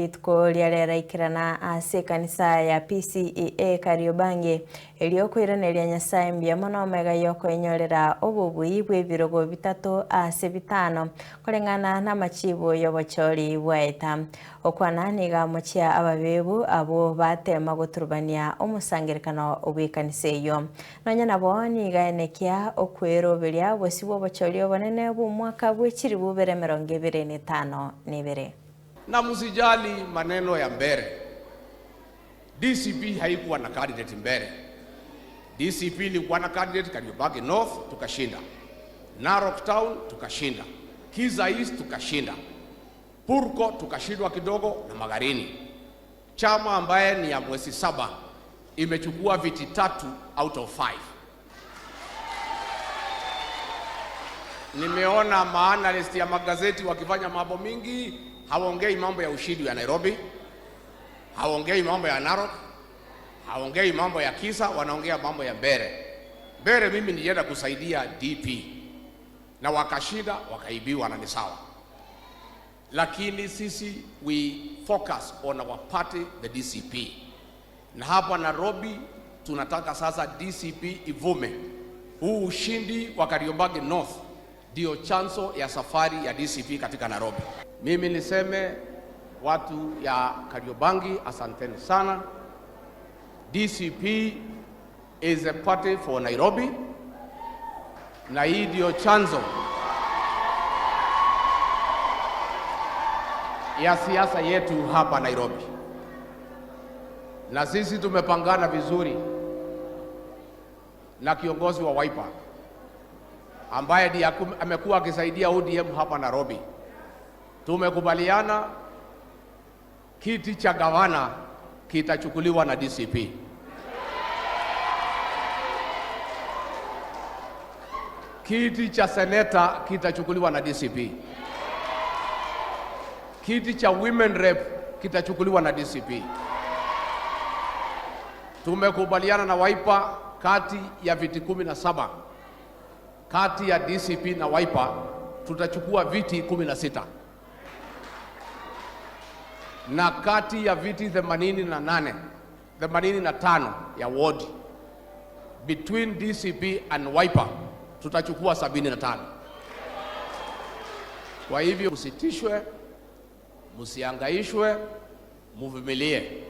Ritko liareraikirana ase kanisa ya PCEA Kariobangi eliokwiraneria Nyasaye mbia mono mega yoko enyorera obobui bwe birogo bitatu ase bitano kulingana na machibo y'obochori bwaeta okwana niga mochia ababebu abo batema guturubania omusangirikano obwikanisa eyo nonya nabo niga enekia okweroberia bwesibo obochori obonene bw'omwaka bw'echiri bubere 2025 nibere. Na msijali maneno ya mbere. DCP haikuwa na candidate mbere. DCP ilikuwa na candidate Kariobangi North tukashinda. Narok Town tukashinda. Kiza East tukashinda. Purko tukashindwa kidogo na Magarini. Chama ambaye ni ya mwezi 7 imechukua viti 3 out of 5. Nimeona maanalisti ya magazeti wakifanya mambo mingi. Hawaongei mambo ya ushindi ya Nairobi, hawaongei mambo ya Narok, hawaongei mambo ya Kisa, wanaongea mambo ya Mbere. Mbere mimi nilienda kusaidia DP na wakashinda, wakaibiwa na ni sawa. Lakini sisi we focus on our party, the DCP. Na hapa Nairobi tunataka sasa DCP ivume. Huu ushindi wa Kariobangi North ndio chanzo ya safari ya DCP katika Nairobi. Mimi niseme watu ya Kariobangi, asanteni sana. DCP is a party for Nairobi, na hii ndio chanzo ya siasa yetu hapa Nairobi. Na sisi tumepangana vizuri na kiongozi wa Wiper ambaye ndiye amekuwa akisaidia ODM hapa Nairobi. Tumekubaliana kiti cha gavana kitachukuliwa na DCP. Kiti cha seneta kitachukuliwa na DCP. Kiti cha women rep kitachukuliwa na DCP. Tumekubaliana na Wiper kati ya viti 17 kati ya DCP na Wiper tutachukua viti 16. Na kati ya viti 85 ya ward between DCP and Wiper tutachukua 75. Kwa hivyo usitishwe, msiangaishwe, muvumilie.